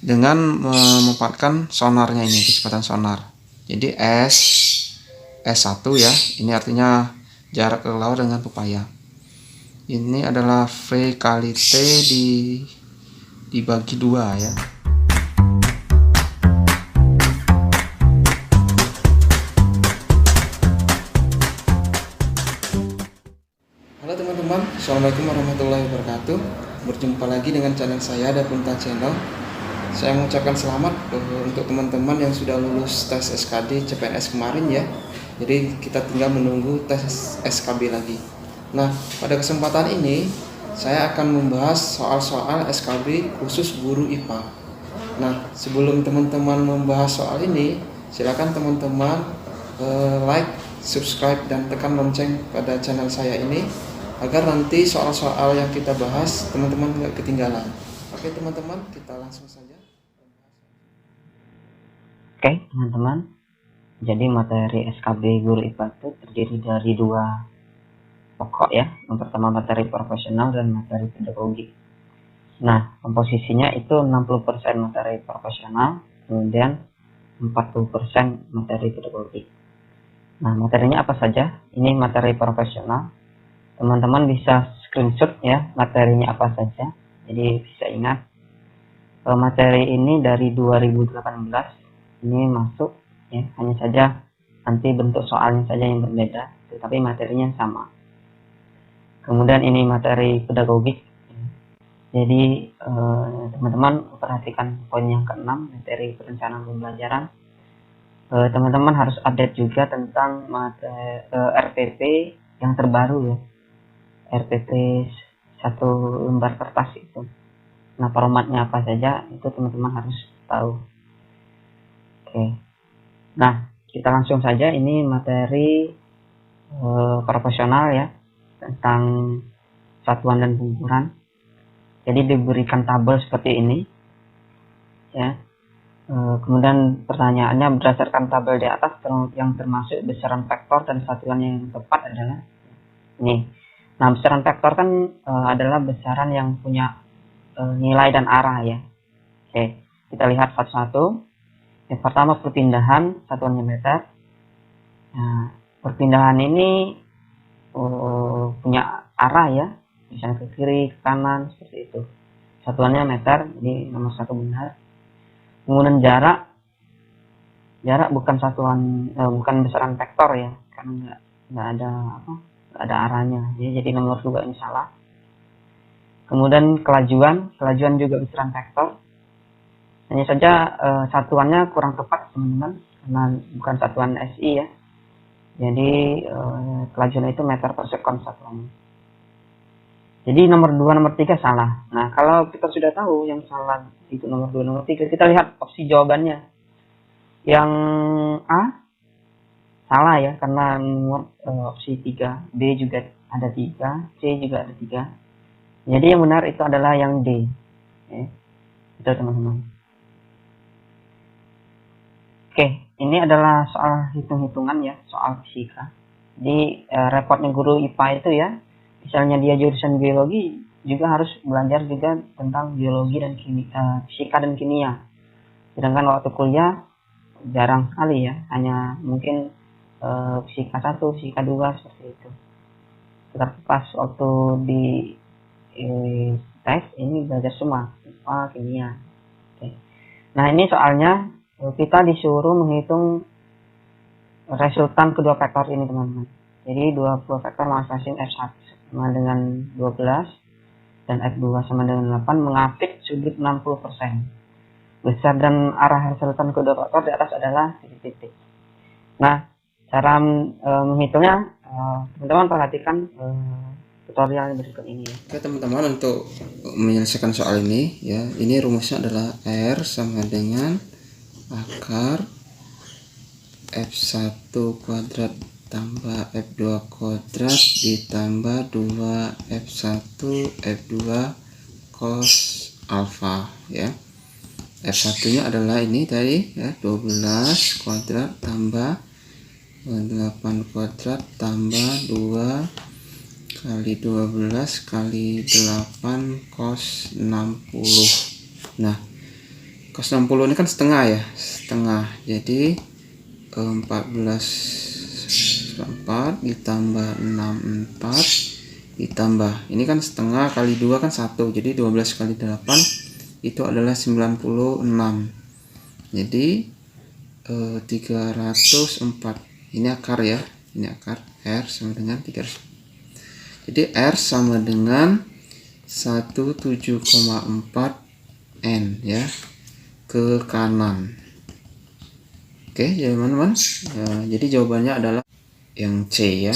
dengan memanfaatkan sonarnya ini, kecepatan sonar. Jadi S1 ya, ini artinya jarak ke laut dengan pepaya. Ini adalah V kali T dibagi 2 ya. Halo teman-teman, Assalamualaikum warahmatullahi wabarakatuh. Berjumpa lagi dengan channel saya, Dapunta Channel. Saya mengucapkan selamat untuk teman-teman yang sudah lulus tes SKD CPNS kemarin ya. Jadi kita tinggal menunggu tes SKB lagi. Nah, pada kesempatan ini saya akan membahas soal-soal SKB khusus guru IPA. Nah, sebelum teman-teman membahas soal ini, silakan teman-teman like, subscribe, dan tekan lonceng pada channel saya ini agar nanti soal-soal yang kita bahas teman-teman nggak ketinggalan. Oke teman-teman, kita langsung saja. Oke teman-teman, jadi materi SKB guru IPA itu terdiri dari 2 pokok ya. Yang pertama materi profesional dan materi pedagogik. Nah, komposisinya itu 60% materi profesional, kemudian 40% materi pedagogik. Nah, materinya apa saja? Ini materi profesional. Teman-teman bisa screenshot ya materinya apa saja. Jadi bisa ingat materi ini dari 2018 ini masuk ya, hanya saja nanti bentuk soalnya saja yang berbeda, tetapi materinya sama. Kemudian ini materi pedagogik. Jadi teman-teman perhatikan poin yang ke-6, materi perencanaan pembelajaran. Teman-teman harus update juga tentang materi RPP yang terbaru ya, RPP 1 lembar kertas itu. Nah, formatnya apa saja itu teman-teman harus tahu. Oke. Nah, kita langsung saja, ini materi profesional ya, tentang satuan dan pengukuran. Jadi diberikan tabel seperti ini ya. Kemudian pertanyaannya berdasarkan tabel di atas yang termasuk besaran vektor dan satuan yang tepat adalah ini. Nah, besaran vektor kan adalah besaran yang punya nilai dan arah ya. Oke, kita lihat satu-satu. Yang pertama perpindahan, satuannya meter. Nah, perpindahan ini punya arah ya, misalnya ke kiri, ke kanan, seperti itu. Satuannya meter, jadi nomor 1 benar. Kemudian jarak bukan satuan, bukan besaran vektor ya, karena nggak ada arahnya. Jadi nomor 2 ini salah. Kemudian kelajuan juga besaran vektor. Hanya saja satuannya kurang tepat teman-teman, karena bukan satuan SI ya. Jadi kelajuan itu meter per sekon satuannya. Jadi nomor 2, nomor 3 salah. Nah, kalau kita sudah tahu yang salah itu nomor 2, nomor 3, kita lihat opsi jawabannya. Yang A salah ya, karena nomor opsi 3, B juga ada 3, C juga ada 3. Jadi yang benar itu adalah yang D. Oke. Itu teman-teman. Oke, ini adalah soal hitung-hitungan ya, soal fisika. Di repotnya guru IPA itu ya, misalnya dia jurusan biologi, juga harus belajar juga tentang biologi dan fisika dan kimia. Sedangkan waktu kuliah jarang sekali ya, hanya mungkin fisika 1, fisika 2 seperti itu. Tetapi pas waktu di tes ini belajar semua, kimia. Oke. Nah, ini soalnya kita disuruh menghitung resultan kedua vektor ini teman-teman. Jadi dua vektor masing-masing F1 sama dengan 12 dan F2 sama dengan 8 mengapit sudut 60%. Besar dan arah resultan kedua vektor di atas adalah titik-titik. Nah, cara menghitungnya teman-teman perhatikan tutorial berikut ini ya. Oke teman-teman, untuk menyelesaikan soal ini ya, ini rumusnya adalah R sama dengan akar F1 kuadrat tambah F2 kuadrat ditambah 2F1 F2 cos alfa ya. F1 nya adalah ini tadi ya, 12 kuadrat tambah 8 kuadrat tambah 2 kali 12 kali 8 cos 60. Nah, cos 60 ini kan setengah ya, setengah. Jadi 14,4 ditambah 64 ditambah ini kan setengah kali 2 kan 1, jadi 12 kali 8 itu adalah 96. Jadi 304. Ini akar ya, ini akar. R sama dengan 300. Jadi R sama dengan 17,4 N ya, ke kanan. Oke ya teman-teman, jadi jawabannya adalah yang C ya.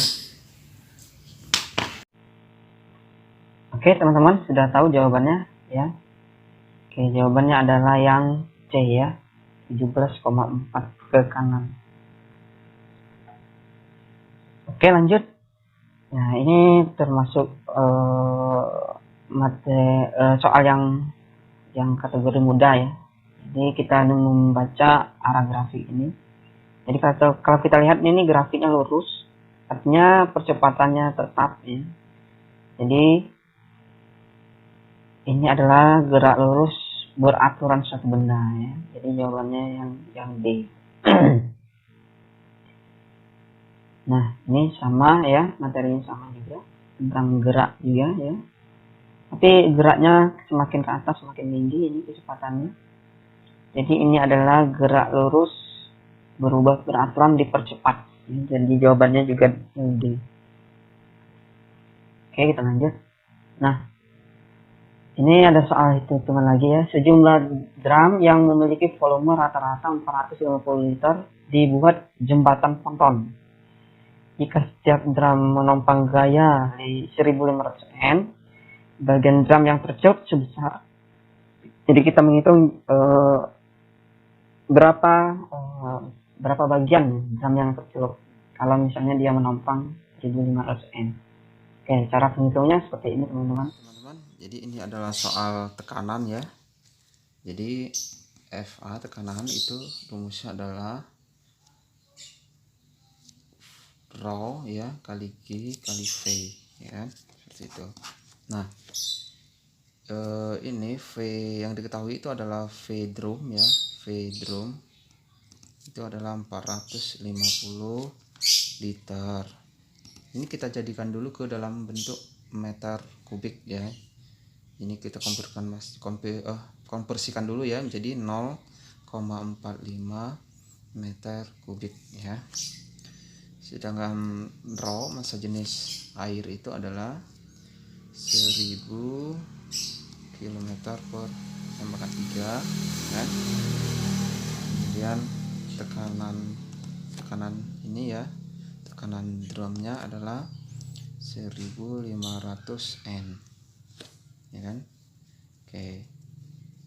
Oke teman-teman, sudah tahu jawabannya ya. Oke, jawabannya adalah yang C ya, 17,4 ke kanan. Oke, lanjut. Nah, ini termasuk soal yang kategori mudah ya. Jadi kita membaca arah grafik ini. Jadi kalau kita lihat ini grafiknya lurus, artinya percepatannya tetap ya. Jadi ini adalah gerak lurus beraturan suatu benda ya. Jadi jawabannya yang D. Nah, ini sama ya, materinya sama juga tentang gerak juga ya. Tapi geraknya semakin ke atas semakin tinggi ini kecepatannya. Jadi ini adalah gerak lurus berubah beraturan dipercepat. Jadi jawabannya juga D. Oke, kita lanjut. Nah, ini ada soal hitung-hitungan lagi ya. Sejumlah drum yang memiliki volume rata-rata 450 liter dibuat jembatan ponton. Jika setiap drum menopang gaya di 1500 N, bagian drum yang tercelup sebesar. Jadi kita menghitung berapa bagian drum yang tercelup kalau misalnya dia menopang 1500 N. Oke, cara penghitungnya seperti ini teman-teman. Jadi ini adalah soal tekanan ya. Jadi FA tekanan itu rumusnya adalah rho ya kali G kali V ya, seperti itu. Nah ini V yang diketahui itu adalah V drum ya. V drum itu adalah 450 liter. Ini kita jadikan dulu ke dalam bentuk meter kubik ya. Ini kita konversikan dulu ya menjadi 0,45 meter kubik ya. Sedangkan rho massa jenis air itu adalah 1000 km per tambahkan 3 kan. Kemudian tekanan ini ya, tekanan drumnya adalah 1500 N ya kan. Oke,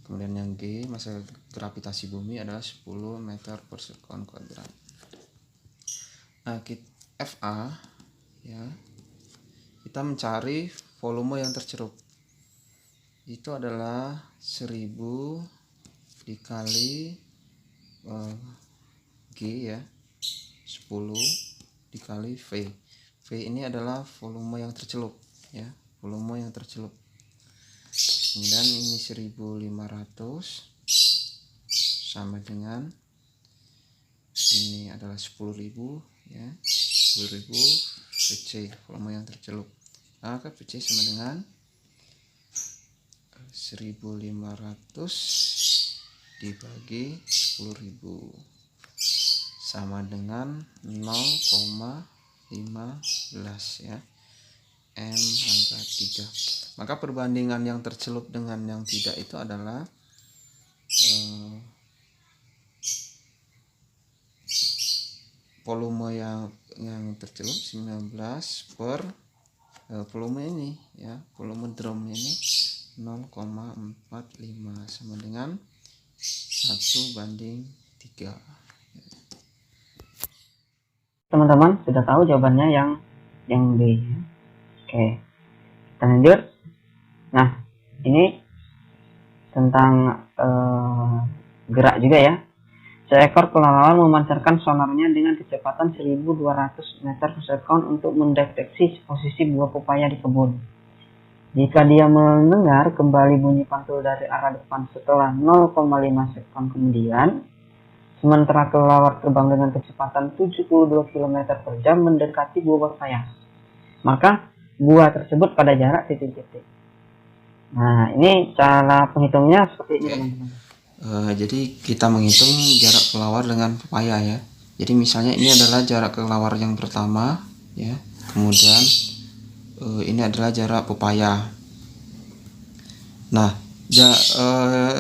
kemudian yang G massa gravitasi bumi adalah 10 meter per sekon kuadrat. Nah, FA ya, kita mencari volume yang tercelup itu adalah 1000 dikali G ya, 10 dikali V. V ini adalah volume yang tercelup ya, volume yang tercelup. Kemudian ini 1500 sama dengan ini adalah 10.000 ya, 10.000 VC volume yang tercelup. Maka VC sama dengan 1500 dibagi 10.000 sama dengan 0,15 ya, M pangkat 3. Maka perbandingan yang tercelup dengan yang tidak itu adalah volume yang tercelup 19 per volume ini ya, volume drum ini 0,45 sama dengan 1:3. Teman-teman sudah tahu jawabannya yang B. Oke, kita lanjut. Nah, ini tentang gerak juga ya. Seekor kelelawar memancarkan sonarnya dengan kecepatan 1200 meter per sekon untuk mendeteksi posisi buah pepaya di kebun. Jika dia mendengar kembali bunyi pantul dari arah depan setelah 0,5 sekon kemudian, sementara kelelawar terbang dengan kecepatan 72 km per jam mendekati buah saya, maka buah tersebut pada jarak titik-titik. Nah, ini cara penghitungnya seperti ini, teman-teman. Jadi kita menghitung jarak kelelawar dengan pepaya ya. Jadi misalnya ini adalah jarak kelelawar yang pertama ya. Kemudian ini adalah jarak pepaya. Nah,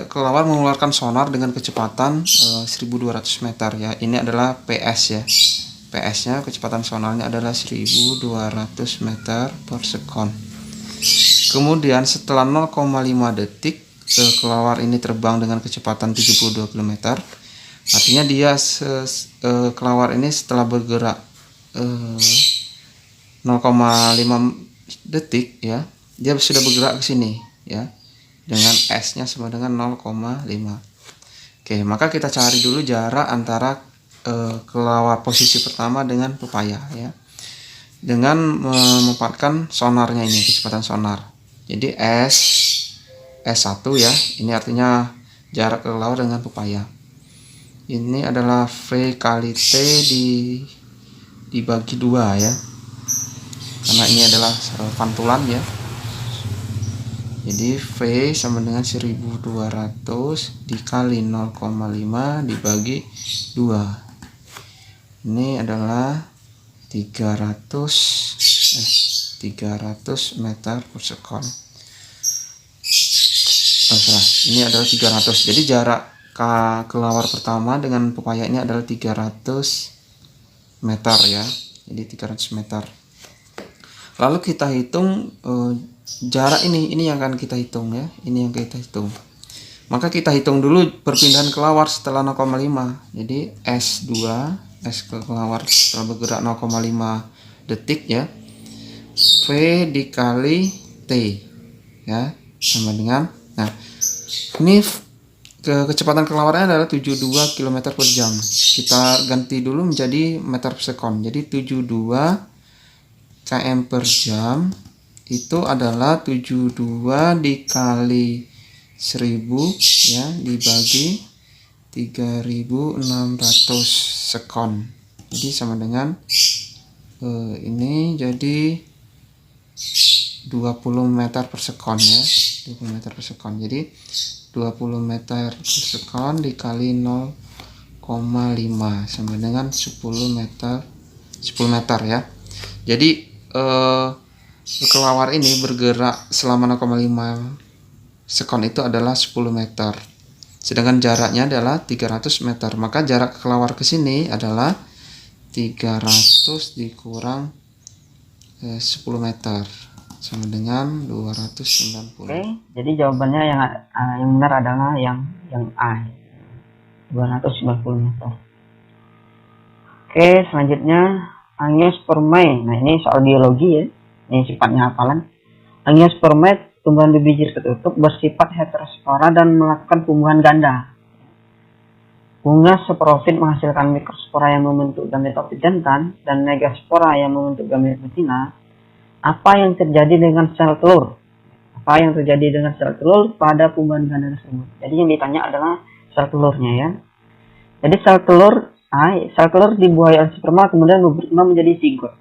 kelelawar mengeluarkan sonar dengan kecepatan 1200 meter ya. Ini adalah PS ya. PS-nya kecepatan sonarnya adalah 1200 meter per sekon. Kemudian setelah 0,5 detik kelelawar ini terbang dengan kecepatan 72 km. Artinya dia kelelawar ini setelah bergerak 0,5 detik ya, dia sudah bergerak ke sini ya. Dengan S-nya sama dengan 0,5. Oke, maka kita cari dulu jarak antara kelelawar posisi pertama dengan pepaya ya. Dengan memanfaatkan sonarnya ini, kecepatan sonar. Jadi S1 ya, ini artinya jarak kelelawar dengan pepaya. Ini adalah V kali T dibagi 2 ya. Karena ini adalah pantulan ya. Jadi V sama dengan 1200 dikali 0,5 dibagi 2. Ini adalah 300 meter per sekon. Ini adalah 300. Jadi jarak kelelawar pertama dengan pepaya ini adalah 300 meter ya. Jadi 300 meter. Lalu kita hitung jarak ini yang akan kita hitung ya. Ini yang kita hitung. Maka kita hitung dulu perpindahan kelelawar setelah 0,5. Jadi S2, S kelelawar setelah bergerak 0,5 detik ya. V dikali T ya, sama dengan, nah ini kecepatan kelawarnya adalah 72 km per jam. Kita ganti dulu menjadi meter per sekon. Jadi 72 km per jam itu adalah 72 dikali 1000 ya, dibagi 3600 sekon. Jadi sama dengan ini jadi 20 meter per sekon ya, 20 meter per sekon. Jadi 20 meter per sekon dikali 0,5 sama dengan 10 meter ya. Jadi kelelawar ini bergerak selama 0,5 sekon itu adalah 10 meter. Sedangkan jaraknya adalah 300 meter. Maka jarak kelelawar ke sini adalah 300 dikurang 10 meter sama dengan 290. Oke, jadi jawabannya yang benar adalah yang A, 290 meter. Oke, selanjutnya Angiospermae. Nah, ini soal biologi ya. Ini sifatnya hafalan. Angiospermae, tumbuhan berbiji tertutup, bersifat heterospora dan melakukan tumbuhan ganda. Bunga sporofit menghasilkan mikrospora yang membentuk gametofit jantan dan megaspora yang membentuk gamet betina. Apa yang terjadi dengan sel telur? Apa yang terjadi dengan sel telur pada tumbuhan ganda tersebut? Jadi yang ditanya adalah sel telurnya ya. Jadi sel telur dibuahi oleh sperma kemudian berkembang menjadi zigot.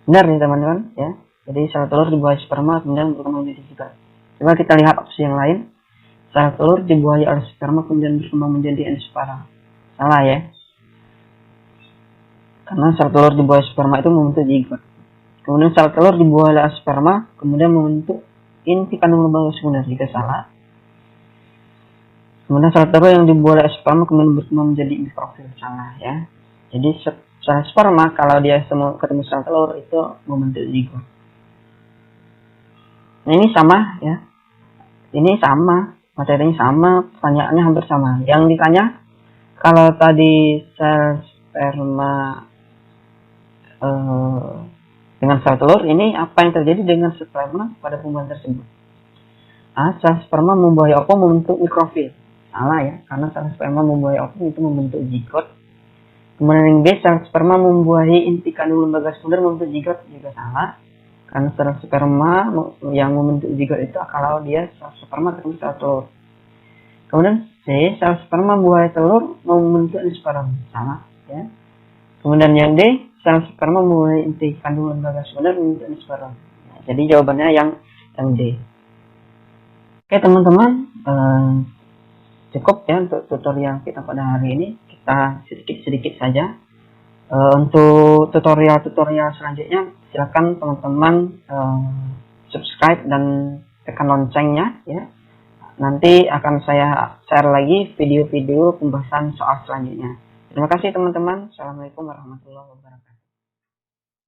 Benar nih teman-teman ya. Jadi sel telur dibuahi sperma kemudian berkembang menjadi zigot. Coba kita lihat opsi yang lain. Sel telur dibuahi oleh sperma kemudian berkembang menjadi endospora. Salah ya. Karena sel telur dibuahi sperma itu membentuk zigot. Kemudian sel telur dibuahi oleh sperma kemudian membentuk inti kandung lembaga sekunder, juga salah. Kemudian sel telur yang dibuahi oleh sperma kemudian berkembang menjadi mikrofil, salah ya. Jadi sel sperma kalau dia ketemu sel telur itu membentuk zigot. Nah, ini sama ya. Ini sama, materinya sama, pertanyaannya hampir sama. Yang ditanya kalau tadi sel sperma dengan sel telur, ini apa yang terjadi dengan sperma pada tumbuhan tersebut? Sel sperma membuahi ovum membentuk mikrofil. Salah ya, karena sel sperma membuahi ovum itu membentuk zigot. Kemudian yang B, sel sperma membuahi inti kandung lembaga sekunder membentuk zigot, juga salah. Karena sel sperma yang membentuk zigot itu kalau dia sel sperma ketemu sel telur. Kemudian C, sel sperma membuahi telur membentuk endosperm, sama ya. Kemudian yang D, sel sperma membuahi inti kandung lembaga sekunder membentuk endosperm. Nah, jadi jawabannya yang D. Oke teman-teman, cukup ya untuk tutorial kita pada hari ini. Kita sedikit-sedikit saja. Untuk tutorial-tutorial selanjutnya, silakan teman-teman subscribe dan tekan loncengnya ya. Nanti akan saya share lagi video-video pembahasan soal selanjutnya. Terima kasih teman-teman. Assalamualaikum warahmatullahi wabarakatuh.